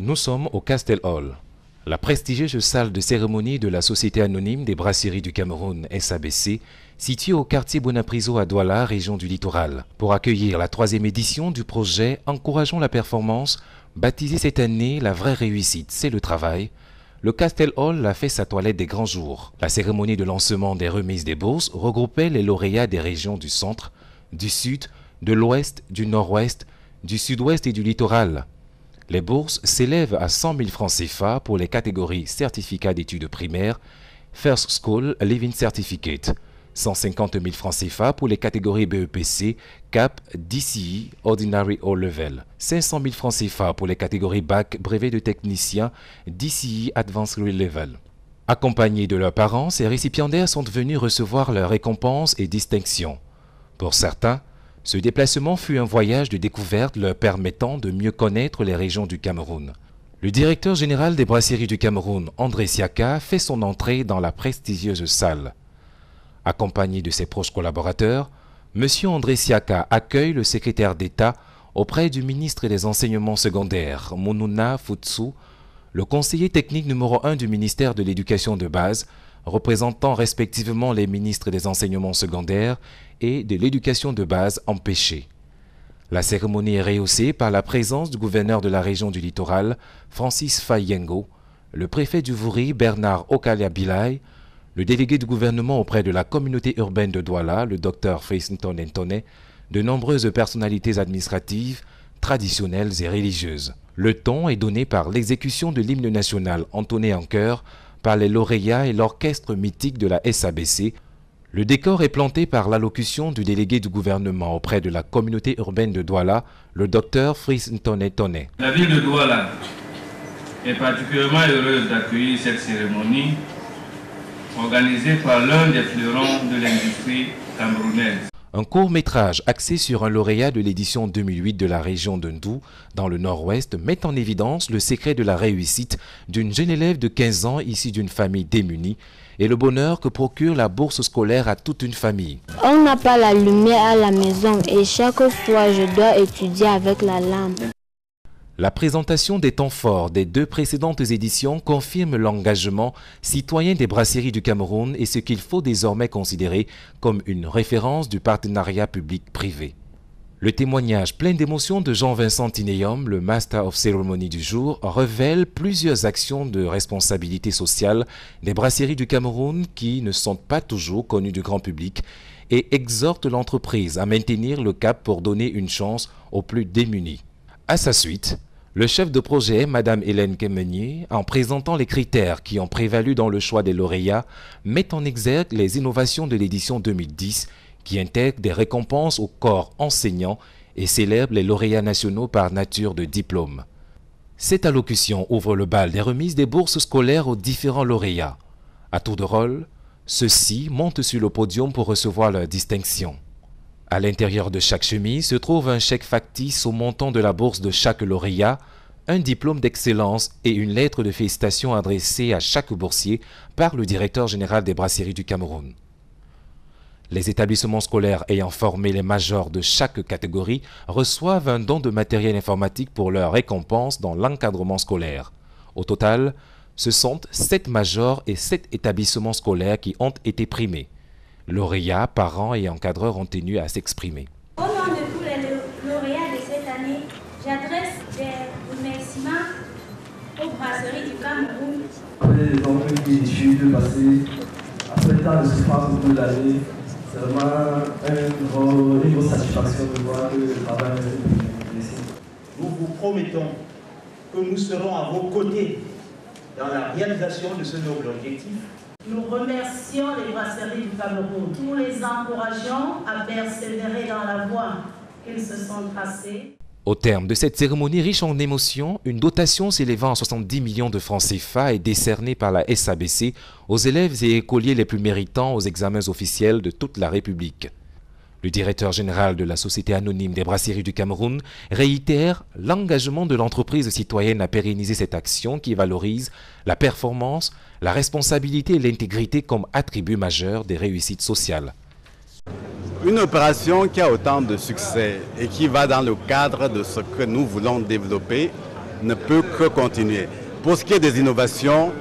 Nous sommes au Castel Hall, la prestigieuse salle de cérémonie de la Société anonyme des brasseries du Cameroun, SABC, située au quartier Bonapriso à Douala, région du Littoral, pour accueillir la 3e édition du projet Encourageons la performance, baptisé cette année La vraie réussite, c'est le travail. Le Castel Hall a fait sa toilette des grands jours. La cérémonie de lancement des remises des bourses regroupait les lauréats des régions du centre, du sud, de l'ouest, du nord-ouest, du sud-ouest et du littoral. Les bourses s'élèvent à 100 000 francs CFA pour les catégories certificat d'études primaires, First School Living Certificate, 150 000 francs CFA pour les catégories BEPC, CAP, DCE, Ordinary O Level, 500 000 francs CFA pour les catégories Bac, brevet de technicien, DCE Advanced Level. Accompagnés de leurs parents, ces récipiendaires sont venus recevoir leurs récompenses et distinctions. Pour certains, ce déplacement fut un voyage de découverte leur permettant de mieux connaître les régions du Cameroun. Le directeur général des brasseries du Cameroun, André Siaka, fait son entrée dans la prestigieuse salle. Accompagné de ses proches collaborateurs, M. André Siaka accueille le secrétaire d'État auprès du ministre des Enseignements secondaires, Moununa Futsu, le conseiller technique numéro 1 du ministère de l'Éducation de base, représentant respectivement les ministres des Enseignements secondaires et de l'Éducation de base empêchés. La cérémonie est rehaussée par la présence du gouverneur de la région du Littoral, Francis Fayengo, le préfet du Vouri, Bernard Okalia-Bilay, le délégué du gouvernement auprès de la communauté urbaine de Douala, le Dr Faisonton Ntone, de nombreuses personnalités administratives, traditionnelles et religieuses. Le ton est donné par l'exécution de l'hymne national entonné en chœur par les lauréats et l'orchestre mythique de la SABC. Le décor est planté par l'allocution du délégué du gouvernement auprès de la communauté urbaine de Douala, le Dr Faisonton Ntone. La ville de Douala est particulièrement heureuse d'accueillir cette cérémonie organisée par l'un des fleurons de l'industrie camerounaise. Un court-métrage axé sur un lauréat de l'édition 2008 de la région de Ndou, dans le nord-ouest, met en évidence le secret de la réussite d'une jeune élève de 15 ans issue d'une famille démunie et le bonheur que procure la bourse scolaire à toute une famille. On n'a pas la lumière à la maison et chaque fois je dois étudier avec la lampe. La présentation des temps forts des 2 précédentes éditions confirme l'engagement citoyen des brasseries du Cameroun et ce qu'il faut désormais considérer comme une référence du partenariat public-privé. Le témoignage plein d'émotion de Jean-Vincent Tinéum, le Master of Ceremony du jour, révèle plusieurs actions de responsabilité sociale des brasseries du Cameroun qui ne sont pas toujours connues du grand public et exhorte l'entreprise à maintenir le cap pour donner une chance aux plus démunis. À sa suite, le chef de projet, Mme Hélène Kemenier, en présentant les critères qui ont prévalu dans le choix des lauréats, met en exergue les innovations de l'édition 2010 qui intègrent des récompenses au corps enseignant et célèbrent les lauréats nationaux par nature de diplôme. Cette allocution ouvre le bal des remises des bourses scolaires aux différents lauréats. À tour de rôle, ceux-ci montent sur le podium pour recevoir leur distinction. À l'intérieur de chaque chemise se trouve un chèque factice au montant de la bourse de chaque lauréat, un diplôme d'excellence et une lettre de félicitations adressée à chaque boursier par le directeur général des brasseries du Cameroun. Les établissements scolaires ayant formé les majors de chaque catégorie reçoivent un don de matériel informatique pour leur récompense dans l'encadrement scolaire. Au total, ce sont 7 majors et 7 établissements scolaires qui ont été primés. Lauréats, parents et encadreurs ont tenu à s'exprimer. Au nom de tous les lauréats de cette année, j'adresse des remerciements aux brasseries du Cameroun. Après les années d'études passées, après tant de souffrance au bout de l'année, c'est vraiment une grosse satisfaction de voir que le travail est réussi. Nous vous promettons que nous serons à vos côtés dans la réalisation de ce noble objectif. Nous remercions les brasseries du Cameroun. Nous les encourageons à persévérer dans la voie qu'ils se sont tracés. Au terme de cette cérémonie riche en émotions, une dotation s'élevant à 70 millions de francs CFA est décernée par la SABC aux élèves et écoliers les plus méritants aux examens officiels de toute la République. Le directeur général de la Société anonyme des brasseries du Cameroun réitère l'engagement de l'entreprise citoyenne à pérenniser cette action qui valorise la performance, la responsabilité et l'intégrité comme attributs majeurs des réussites sociales. Une opération qui a autant de succès et qui va dans le cadre de ce que nous voulons développer ne peut que continuer. Pour ce qui est des innovations,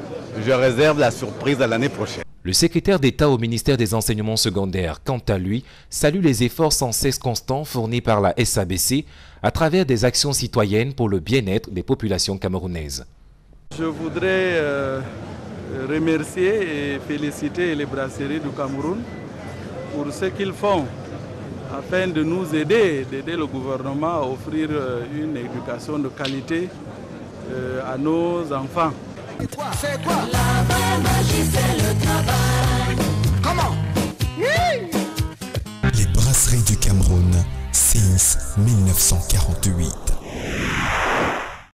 je réserve la surprise à l'année prochaine. Le secrétaire d'État au ministère des Enseignements secondaires, quant à lui, salue les efforts sans cesse constants fournis par la SABC à travers des actions citoyennes pour le bien-être des populations camerounaises. Je voudrais remercier et féliciter les brasseries du Cameroun pour ce qu'ils font afin de nous aider, d'aider le gouvernement à offrir une éducation de qualité à nos enfants. C'est quoi? La vraie magie, c'est le travail. Comment? Les brasseries du Cameroun, since 1948.